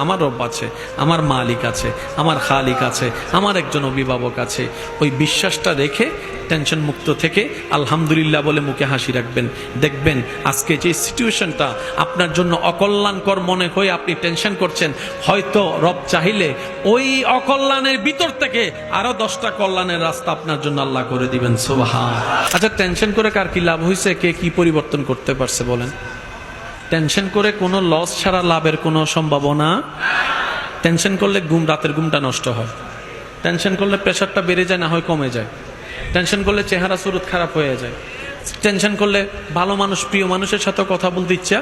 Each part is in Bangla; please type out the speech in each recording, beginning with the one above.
আমার রব আছে, আমার মালিক আছে, আমার খালিক আছে, আমার একজন অভিভাবক আছে। ওই বিশ্বাসটা রেখে টেনশন মুক্ত থেকে আলহামদুলিল্লাহ বলে মুখে হাসি রাখবেন। দেখবেন আজকে যে সিচুয়েশনটা আপনার জন্য অকল্যাণকর মনে হয়ে আপনি টেনশন করছেন, হয়তো রব চাইলে ওই অকল্যাণের ভিতর থেকে আরো 10টা কল্যাণের রাস্তা আপনার জন্য আল্লাহ করে দিবেন। সুবহান। আচ্ছা, টেনশন করে কার কি লাভ হয়েছে? কে কি পরিবর্তন করতে পারছে বলেন? টেনশন করে কোনো লস ছাড়া লাভের কোনো সম্ভাবনা। টেনশন করলে রাতের ঘুমটা নষ্ট হয়, টেনশন করলে প্রেশারটা বেড়ে যায়, না হয় কমে যায়, টেনশন করলে চেহারা সুরত খারাপ হয়ে যায়, টেনশন করলে ভালো মানুষ, প্রিয় মানুষের সাথে কথা বলতে ইচ্ছা,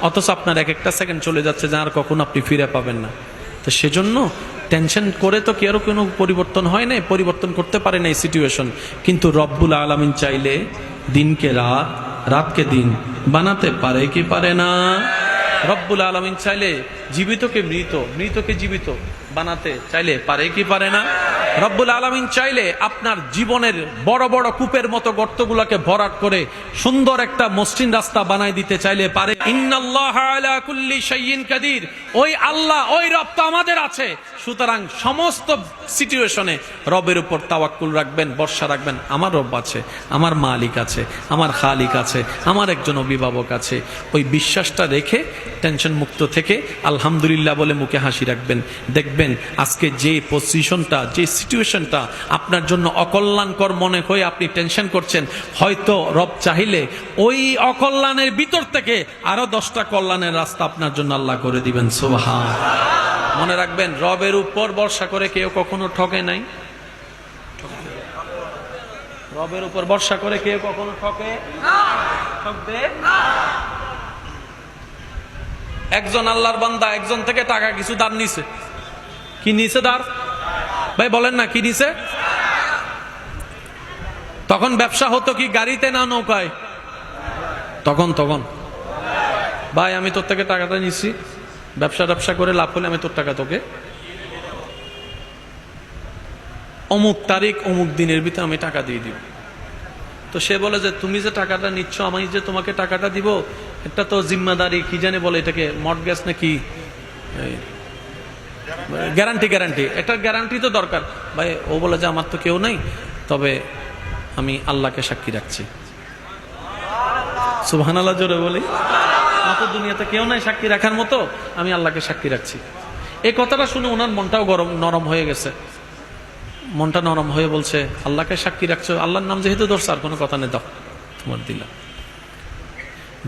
অথচ আপনার এক একটা সেকেন্ড চলে যাচ্ছে যা আর কখনো আপনি ফিরে পাবেন না। তো সেজন্য টেনশন করে তো কেউ কোনো পরিবর্তন হয় নাই, পরিবর্তন করতে পারে না এই সিচুয়েশন। কিন্তু রব্বুল আলামিন চাইলে দিনকে রাত, রাতকে দিন বানাতে পারে কি পারে না? রব্বুল আলামিন চাইলে জীবিতকে মৃত, মৃতকে জীবিত বানাতে চাইলে পারে কি পারে না? রব্বুল আলামিন চাইলে আপনার জীবনের বড় বড় কূপের মতো গর্তগুলোকে ভরাট করে সুন্দর একটা মসৃণ রাস্তা বানাই দিতে চাইলে পারে। ইন্নাল্লাহা আলা কুল্লি শাইইন কাদির। ওই আল্লাহ, ওই রব তো আমাদের আছে। সুতরাং সমস্ত সিচুয়েশনে রবের উপর তাওয়াক্কুল রাখবেন, ভরসা রাখবেন। আমার রব আছে, আমার মালিক আছে, আমার খালিক আছে, আমার একজন অভিভাবক আছে। ওই বিশ্বাসটা রেখে টেনশন মুক্ত থেকে আলহামদুলিল্লাহ বলে মুখে হাসি রাখবেন। দেখবেন আজকে যে পজিশনটা, যে সিচুয়েশনটা আপনার জন্য অকল্যাণকর মনে হয়ে আপনি টেনশন করছেন, হয়তো রব চাইলে ওই অকল্যাণের ভিতর থেকে আরো 10টা কল্যাণের রাস্তা আপনার জন্য আল্লাহ করে দিবেন। সুবহান। মনে রাখবেন, রবের উপর ভরসা করে কেউ কখনো ঠকে নাই। রবের উপর ভরসা করে কেউ কখনো ঠকে ঠকবে না। একজন আল্লাহর বান্দা একজন থেকে টাকা কিছু ধার নিছে। কি নিছে ধার? ভাই বলেন না, কি নিছে? তখন ব্যবসা হতো কি গাড়িতে না নৌকায়? তখন ভাই আমি তোর থেকে টাকাটা নিছি, ব্যবসা করে লাভ হলে আমি তোর টাকা তোকে অমুক তারিখ অমুক দিনের ভিতরে আমি টাকা দিয়ে দিব। তো সে বলে যে তুমি যে টাকাটা নিচ্ছ, আমি যে তোমাকে টাকাটা দিব, এটা তো জিম্মাদারি, কি জানে বলে এটাকে, মর্টগেজ নাকি গ্যারান্টি, একটা গ্যারান্টি তো দরকার। ভাই ও বলে যে আমার তো কেউ নাই, তবে আমি আল্লাহকে সাক্ষী রাখছি। সুবহানাল্লাহ জোরে বলি। আমার তো দুনিয়াতে কেউ নাই সাক্ষী রাখার মতো, আমি আল্লাহকে সাক্ষী রাখছি। এই কথাটা শুনে ওনার মনটাও নরম হয়ে গেছে। মনটা নরম হয়ে বলছে, আল্লাহকে সাক্ষী রাখছো, আল্লাহর নাম যেহেতু ধরছে, আর কোনো কথা নেই, দাও তোমার দিলাম।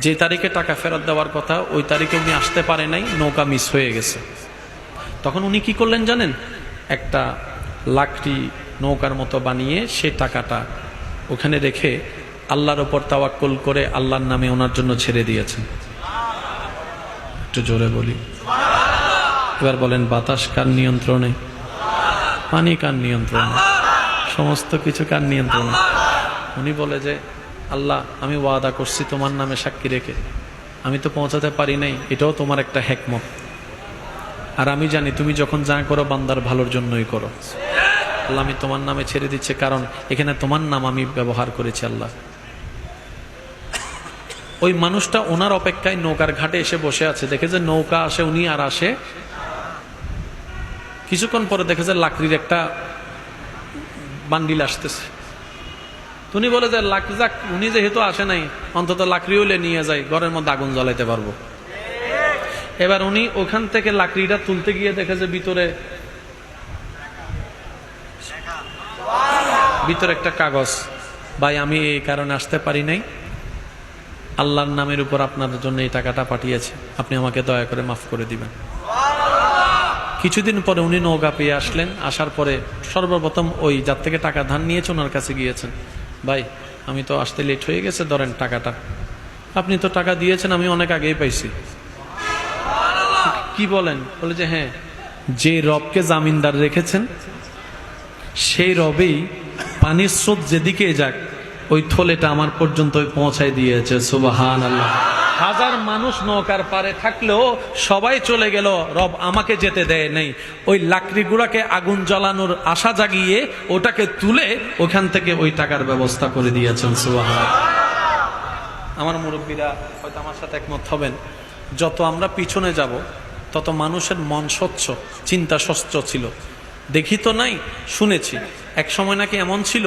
যে তারিখে টাকা ফেরত দেওয়ার কথা ওই তারিখে উনি আসতে পারে নাই, নৌকা মিস হয়ে গেছে। তখন উনি কি করলেন জানেন? একটা লাকড়ি নৌকার মতো বানিয়ে সে টাকাটা ওখানে রেখে আল্লাহর ওপর তাওয়াক্কুল করে আল্লাহর নামে ওনার জন্য ছেড়ে দিয়েছেন। একটু জোরে বলি। এবার বলেন, বাতাস কার নিয়ন্ত্রণে? পানি কার নিয়ন্ত্রণে? সমস্ত কিছু কার নিয়ন্ত্রণে? উনি বলে যে আল্লাহ, আমি ওয়াদা করছি তোমার নামে সাক্ষী রেখে, আমি তো পৌঁছাতে পারি নাই, এটাও তোমার একটা হিকমত। আর আমি জানি তুমি যখন যা করো বান্দার ভালোর জন্যই করো। আল্লাহ, আমি তোমার নামে ছেড়ে দিচ্ছি, কারণ এখানে তোমার নাম আমি ব্যবহার করেছি। আল্লাহ, ওই মানুষটা ওনার অপেক্ষায় নৌকার ঘাটে এসে বসে আছে। দেখে যে নৌকা আসে, উনি আর আসে। কিছুক্ষণ পরে দেখে যে লাকড়ির একটা বান্ডিল আসতেছে। উনি বলে যে যাক, উনি যেহেতু আসে নাই, অন্তত লাকড়ি হইলে নিয়ে যায়, ঘরের মধ্যে আগুন জ্বালাইতে পারবো। এবার উনি ওখান থেকে লাকড়িটা তুলতে গিয়ে দেখে যে ভিতরে একটা কাগজ। ভাই আমি এই কারণে আসতে পারি নাই, আল্লাহর নামের উপর আপনাদের জন্য এই টাকাটা পাঠিয়েছে, আপনি আমাকে দয়া করে মাফ করে দিবেন। কিছুদিন পরে উনি নৌকা পেয়ে আসলেন। আসার পরে সর্বপ্রথম ওই যার থেকে টাকা ধার নিয়েছে ওনার কাছে গিয়েছেন। ভাই আমি তো আসতে লেট হয়ে গেছে, ধরেন টাকাটা। আপনি তো টাকা দিয়েছেন, আমি অনেক আগেই পাইছি। কি বলেন? বলে যে হ্যাঁ, যে রবকে জামিনদার রেখেছেন সেই রবেই পানির স্রোত যেদিকে যাক ওই থলেটা আমার পর্যন্ত পৌঁছায় দিয়েছে। সুবহানাল্লাহ। হাজার মানুষ নৌকার পারে থাকলেও সবাই চলে গেল, রব আমাকে যেতে দেয় নাই। ওই লাকড়ি গুড়াকে আগুন জ্বালানোর আশা জাগিয়ে ওটাকে তুলে ওখান থেকে ওই টাকার ব্যবস্থা করে দিয়েছেন। সুবহানাল্লাহ। আমার মুরব্বীরা হয়তো আমার সাথে একমত হবেন, যত আমরা পিছনে যাব তত মানুষের মন স্বচ্ছ, চিন্তা স্বচ্ছ ছিল। দেখি তো নাই, শুনেছি এক সময় নাকি এমন ছিল,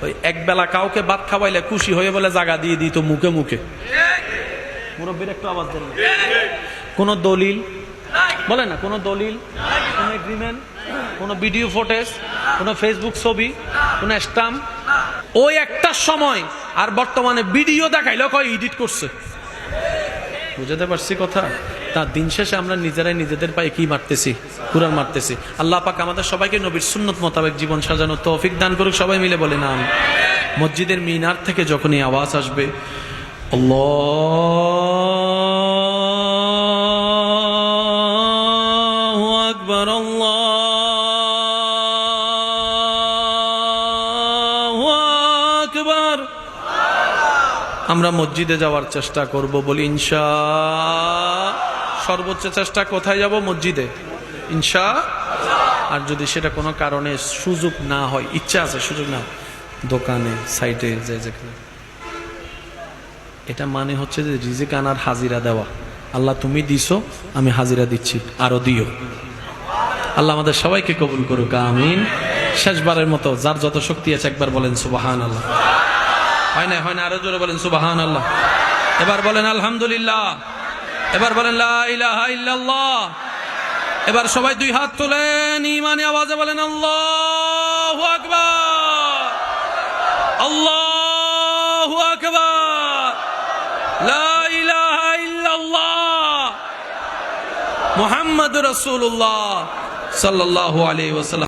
ওই একবেলা কাউকে ভাত খাওয়াইলে খুশি হয়ে বলে জায়গা দিয়ে দিত মুখে মুখে। মুরব্বীর একটু আওয়াজ দেন। কোনো দলিল বলে না, কোনো দলিল, কোনো এগ্রিমেন্ট, কোনো ভিডিও ফুটেজ, কোনো ফেসবুক ছবি, কোনো স্ট্যাম্প, ওই একটা সময়। আর বর্তমানে ভিডিও দেখাইলেও কয় এডিট করছে। বুঝাতে পারছি কথা? তার দিন শেষে আমরা নিজেরাই নিজেদের পায়ে কি মারতেছি? কুরআন মারতেছি। আল্লাহ পাক আমাদের সবাইকে নবীর সুন্নত মোতাবেক জীবন সাজানোর তৌফিক দান করুক। সবাই মিলে বলে না আমি। মসজিদের মিনার থেকে যখনই আওয়াজ আসবে আল্লাহু আকবার, আল্লাহু আকবার, আমরা মসজিদে যাওয়ার চেষ্টা করব বলি ইনশাআল্লাহ। সর্বোচ্চ চেষ্টা কোথায় যাব? মসজিদে ইনশাআল্লাহ। আর যদি সেটা কোনো কারণে সুযোগ না হয়, ইচ্ছা আছে সুযোগ না, দোকানে, সাইটে, যেখানে, এটা মানে হচ্ছে যে রিজিক আনার হাজিরা দেওয়া। আল্লাহ তুমি দিছো, আমি হাজিরা দিচ্ছি, আরো দিও। আল্লাহ আমাদের সবাইকে কবুল করুক, আমিন। শেষবারের মতো যার যত শক্তি আছে একবার বলেন সুবহানাল্লাহ। হয় না, হয় না, আরো জোরে বলেন সুবহানাল্লাহ। এবার বলেন আলহামদুলিল্লাহ। এবার বলেন লা ইলাহা ইল্লাল্লাহ। এবার সবাই দুই হাত তোলেন, ঈমানি আওয়াজে বলেন আল্লাহু আকবার, আল্লাহু আকবার, লা ইলাহা ইল্লাল্লাহ, মুহাম্মাদুর রাসূলুল্লাহ সাল্লাল্লাহু আলাইহি ওয়াসাল্লাম।